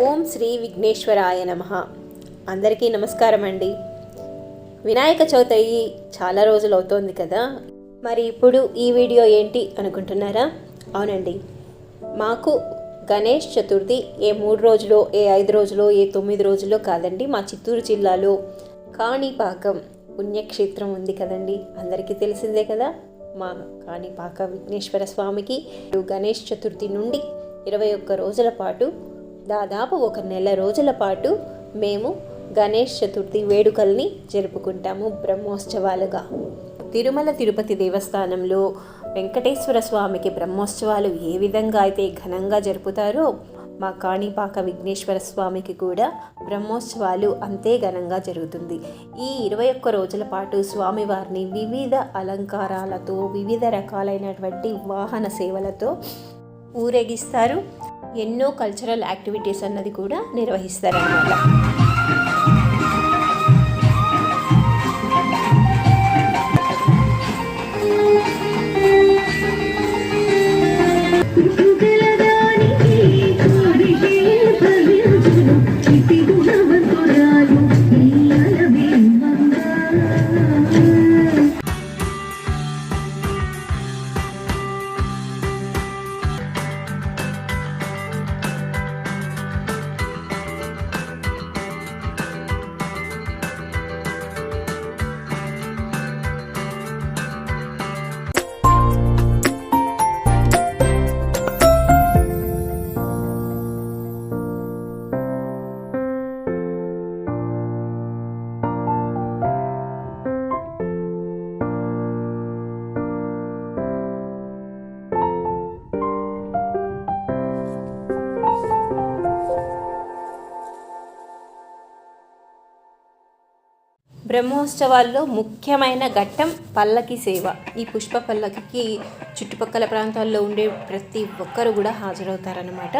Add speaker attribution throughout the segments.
Speaker 1: ఓం శ్రీ విఘ్నేశ్వరాయ నమః. అందరికీ నమస్కారం అండి. వినాయక చవితి అయ్యి చాలా రోజులు అవుతోంది కదా, మరి ఇప్పుడు ఈ వీడియో ఏంటి అనుకుంటున్నారా? అవునండి, మాకు గణేష్ చతుర్థి ఏ 3 రోజులో, ఏ 5 రోజులో, ఏ 9 రోజుల్లో కాదండి. మా చిత్తూరు జిల్లాలో కాణిపాకం పుణ్యక్షేత్రం ఉంది కదండి, అందరికీ తెలిసిందే కదా. మా కాణిపాక విఘ్నేశ్వర స్వామికి గణేష్ చతుర్థి నుండి 21 రోజుల పాటు, దాదాపు 1 నెల రోజుల పాటు మేము గణేష్ చతుర్థి వేడుకల్ని జరుపుకుంటాము బ్రహ్మోత్సవాలుగా. తిరుమల తిరుపతి దేవస్థానంలో వెంకటేశ్వర స్వామికి బ్రహ్మోత్సవాలు ఏ విధంగా అయితే ఘనంగా జరుపుతారో, మా కాణిపాక విఘ్నేశ్వర స్వామికి కూడా బ్రహ్మోత్సవాలు అంతే ఘనంగా జరుగుతుంది. ఈ 21 రోజుల పాటు స్వామివారిని వివిధ అలంకారాలతో, వివిధ రకాలైనటువంటి వాహన సేవలతో ఊరేగిస్తారు. ఎన్నో కల్చరల్ యాక్టివిటీస్ అన్నది కూడా నిర్వహిస్తారన్నమాట. బ్రహ్మోత్సవాల్లో ముఖ్యమైన ఘట్టం పల్లకి సేవ. ఈ పుష్ప పల్లకికి చుట్టుపక్కల ప్రాంతాల్లో ఉండే ప్రతి ఒక్కరు కూడా హాజరవుతారన్నమాట.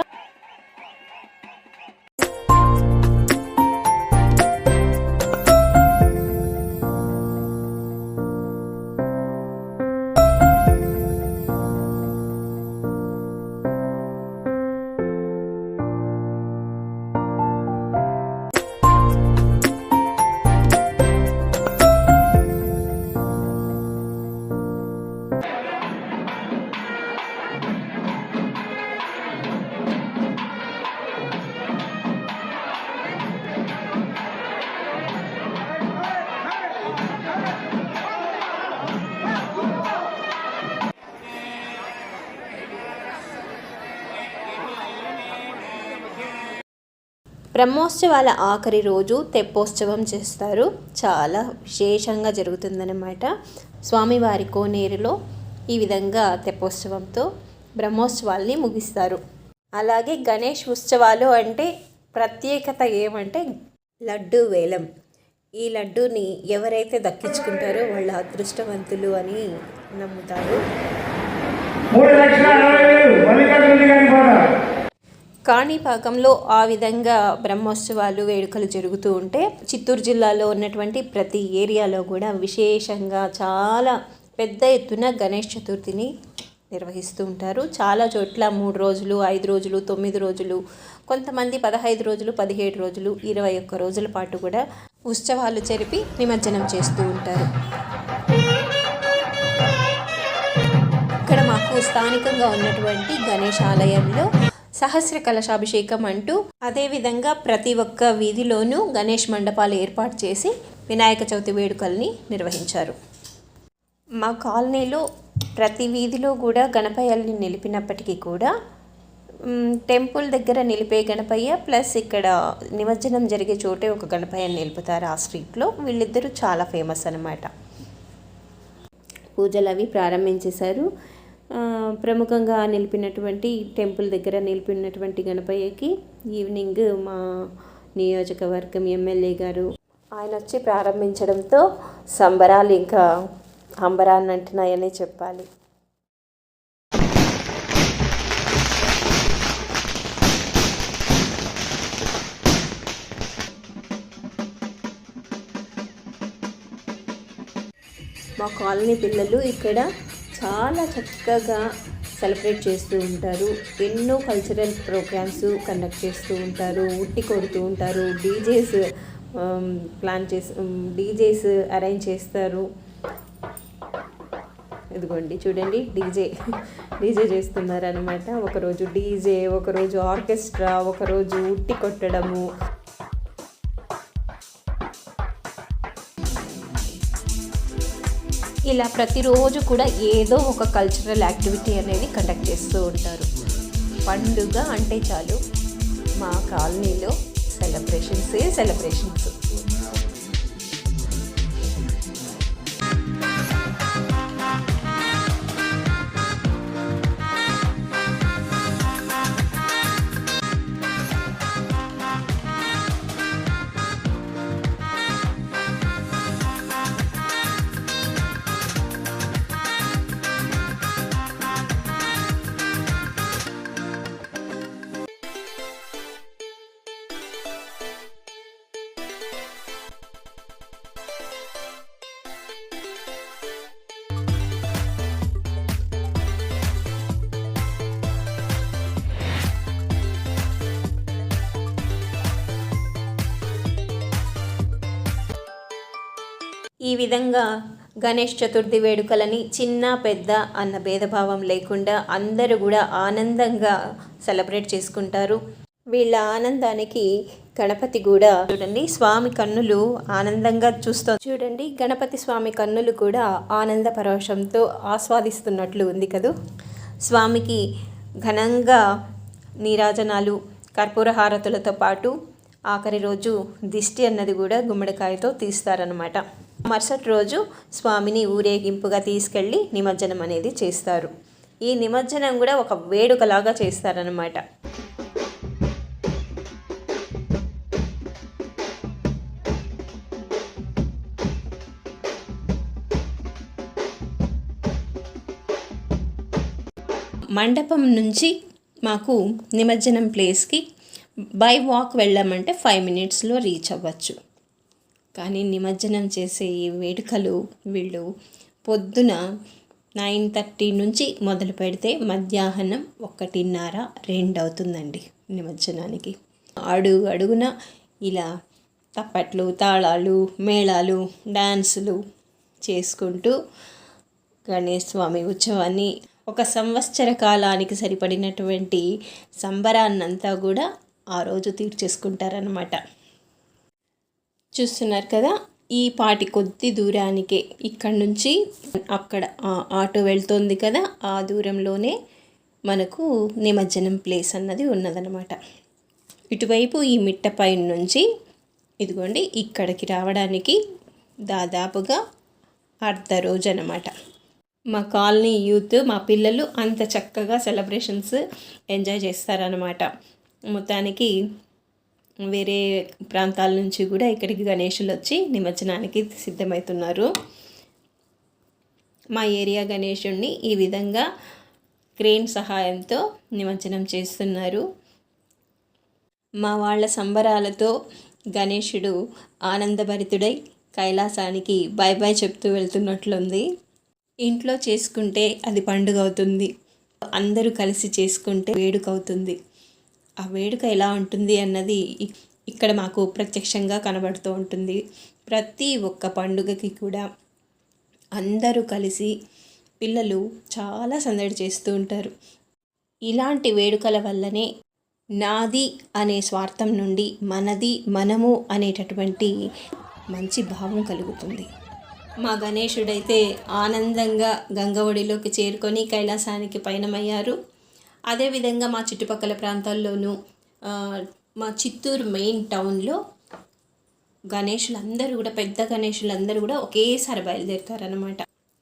Speaker 1: బ్రహ్మోత్సవాల ఆఖరి రోజు తెప్పోత్సవం చేస్తారు. చాలా విశేషంగా జరుగుతుందన్నమాట. స్వామివారి కోనేరులో ఈ విధంగా తెప్పోత్సవంతో బ్రహ్మోత్సవాల్ని ముగిస్తారు. అలాగే గణేష్ ఉత్సవాలు అంటే ప్రత్యేకత ఏమంటే లడ్డు వేలం. ఈ లడ్డూని ఎవరైతే దక్కించుకుంటారో వాళ్ళ అదృష్టవంతులు అని నమ్ముతారు. కాణిపాకంలో ఆ విధంగా బ్రహ్మోత్సవాలు వేడుకలు జరుగుతూ ఉంటే, చిత్తూరు జిల్లాలో ఉన్నటువంటి ప్రతి ఏరియాలో కూడా విశేషంగా చాలా పెద్ద ఎత్తున గణేష్ చతుర్థిని నిర్వహిస్తూ ఉంటారు. చాలా చోట్ల 3 రోజులు, 5 రోజులు, 9 రోజులు, కొంతమంది 15 రోజులు, 17 రోజులు, 21 రోజుల పాటు కూడా ఉత్సవాలు జరిపి నిమజ్జనం చేస్తూ ఉంటారు. ఇక్కడ మాకు స్థానికంగా ఉన్నటువంటి గణేష్ ఆలయంలో సహస్ర కలశాభిషేకం అంటూ, అదేవిధంగా ప్రతి ఒక్క వీధిలోనూ గణేష్ మండపాలు ఏర్పాటు చేసి వినాయక చవితి వేడుకల్ని నిర్వహించారు. మా కాలనీలో ప్రతి వీధిలో కూడా గణపయ్యల్ని నిలిపినప్పటికీ కూడా టెంపుల్ దగ్గర నిలిపే గణపయ్య ప్లస్ ఇక్కడ నిమజ్జనం జరిగే చోటే ఒక గణపయ్యని నిలుపుతారు ఆ స్ట్రీట్లో. వీళ్ళిద్దరూ చాలా ఫేమస్ అన్నమాట. పూజలు అవి ప్రారంభించేశారు. ప్రముఖంగా నిలిపినటువంటి టెంపుల్ దగ్గర నిలిపినటువంటి గణపయ్యకి ఈవినింగ్ మా నియోజకవర్గం ఎమ్మెల్యే గారు ఆయన వచ్చి ప్రారంభించడంతో సంబరాలు ఇంకా అంబరాన్ని అంటున్నాయని చెప్పాలి. మా కాలనీ పిల్లలు ఇక్కడ చాలా చక్కగా సెలబ్రేట్ చేస్తూ ఉంటారు. ఎన్నో కల్చరల్ ప్రోగ్రామ్స్ కండక్ట్ చేస్తూ ఉంటారు, ఉట్టి కొడుతూ ఉంటారు, డీజేస్ అరేంజ్ చేస్తారు. ఇదిగోండి చూడండి, డీజే చేస్తున్నారు అనమాట. ఒకరోజు డీజే, ఒకరోజు ఆర్కెస్ట్రా, ఒకరోజు ఉట్టి కొట్టడము. ఇలా ప్రతిరోజు కూడా ఏదో ఒక కల్చరల్ యాక్టివిటీ అనేది కండక్ట్ చేస్తూ ఉంటారు. పండుగ అంటే చాలు మా కాలనీలో సెలబ్రేషన్స్. ఈ విధంగా గణేష్ చతుర్థి వేడుకలని చిన్న పెద్ద అన్న భేదభావం లేకుండా అందరూ కూడా ఆనందంగా సెలబ్రేట్ చేసుకుంటారు. వీళ్ళ ఆనందానికి గణపతి కూడా చూడండి, స్వామి కన్నులు ఆనందంగా చూడండి, గణపతి స్వామి కన్నులు కూడా ఆనంద పరవశంతో ఆస్వాదిస్తున్నట్లు ఉంది కదూ. స్వామికి ఘనంగా నీరాజనాలు, కర్పూర హారతులతో పాటు ఆఖరి రోజు దిష్టి అన్నది కూడా గుమ్మడికాయతో తీస్తారనమాట. మరుసటి రోజు స్వామిని ఊరేగింపుగా తీసుకెళ్ళి నిమజ్జనం అనేది చేస్తారు. ఈ నిమజ్జనం కూడా ఒక వేడుకలాగా చేస్తారనమాట. మండపం నుంచి మాకు నిమజ్జనం ప్లేస్కి బై వాక్ వెళ్ళామంటే 5 minutesలో రీచ్ అవ్వచ్చు. కానీ నిమజ్జనం చేసే ఈ వేడుకలు వీళ్ళు పొద్దున 9:30 నుంచి మొదలు పెడితే మధ్యాహ్నం 1:30-2 అవుతుందండి నిమజ్జనానికి. అడుగున ఇలా తప్పట్లు, తాళాలు, మేళాలు, డాన్సులు చేసుకుంటూ గణేష్ స్వామి ఉత్సవాన్ని, ఒక సంవత్సర కాలానికి సరిపడినటువంటి సంబరాన్నంతా కూడా ఆ రోజు తీర్చేసుకుంటారనమాట. చూస్తున్నారు కదా, ఈ పాటి కొద్ది దూరానికే ఇక్కడి నుంచి అక్కడ ఆటో వెళ్తుంది కదా, ఆ దూరంలోనే మనకు నిమజ్జనం ప్లేస్ అన్నది ఉన్నదనమాట. ఇటువైపు ఈ మిట్టపై నుంచి ఇదిగోండి ఇక్కడికి రావడానికి దాదాపుగా అర్ధ రోజు అనమాట. మా కాలనీ యూత్, మా పిల్లలు అంత చక్కగా సెలబ్రేషన్స్ ఎంజాయ్ చేస్తారనమాట. మొత్తానికి వేరే ప్రాంతాల నుంచి కూడా ఇక్కడికి గణేషులు వచ్చి నిమజ్జనానికి సిద్ధమవుతున్నారు. మా ఏరియా గణేషుడిని ఈ విధంగా క్రేన్ సహాయంతో నిమజ్జనం చేస్తున్నారు. మా వాళ్ళ సంబరాలతో గణేషుడు ఆనందభరితుడై కైలాసానికి బాయ్ బాయ్ చెప్తూ వెళ్తున్నట్లుంది. ఇంట్లో చేసుకుంటే అది పండుగ అవుతుంది, అందరూ కలిసి చేసుకుంటే వేడుక అవుతుంది. ఆ వేడుక ఎలా ఉంటుంది అన్నది ఇక్కడ మాకు ప్రత్యక్షంగా కనబడుతూ ఉంటుంది. ప్రతి ఒక్క పండుగకి కూడా అందరూ కలిసి పిల్లలు చాలా సందడి చేస్తూ ఉంటారు. ఇలాంటి వేడుకల వల్లనే నాది అనే స్వార్థం నుండి మనది, మనము అనేటటువంటి మంచి భావం కలుగుతుంది. మా గణేశుడైతే ఆనందంగా గంగవడిలోకి చేరుకొని కైలాసానికి పయనమయ్యారు. అదేవిధంగా మా చుట్టుపక్కల ప్రాంతాల్లోనూ మా చిత్తూరు మెయిన్ టౌన్లో గణేషులందరూ కూడా, పెద్ద గణేషులందరూ కూడా ఒకేసారి బయలుదేరుతారనమాట.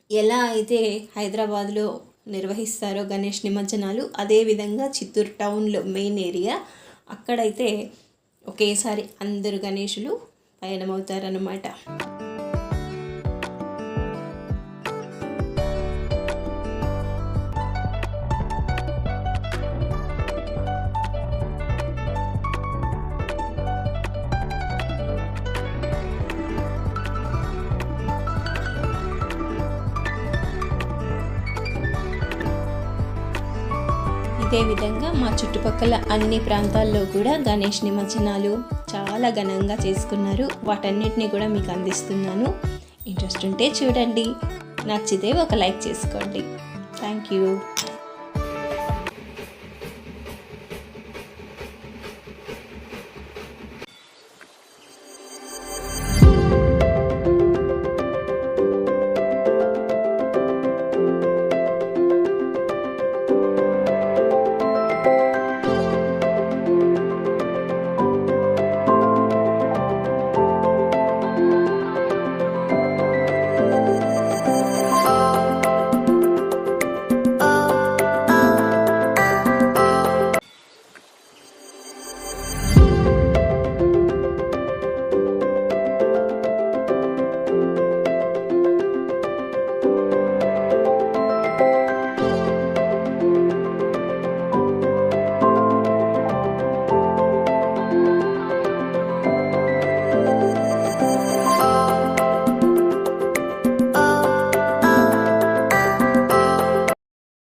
Speaker 1: ఎలా అయితే హైదరాబాద్లో నిర్వహిస్తారో గణేష్ నిమజ్జనాలు, అదేవిధంగా చిత్తూరు టౌన్లో మెయిన్ ఏరియా అక్కడైతే ఒకేసారి అందరు గణేషులు పయనమవుతారనమాట. ఇదే విధంగా మా చుట్టుపక్కల అన్ని ప్రాంతాల్లో కూడా గణేష్ నిమజ్జనాలు చాలా ఘనంగా చేసుకున్నారు. వాటన్నిటిని కూడా మీకు అందిస్తున్నాను. ఇంట్రెస్ట్ ఉంటే చూడండి, నచ్చితే ఒక లైక్ చేసుకోండి. Thank you.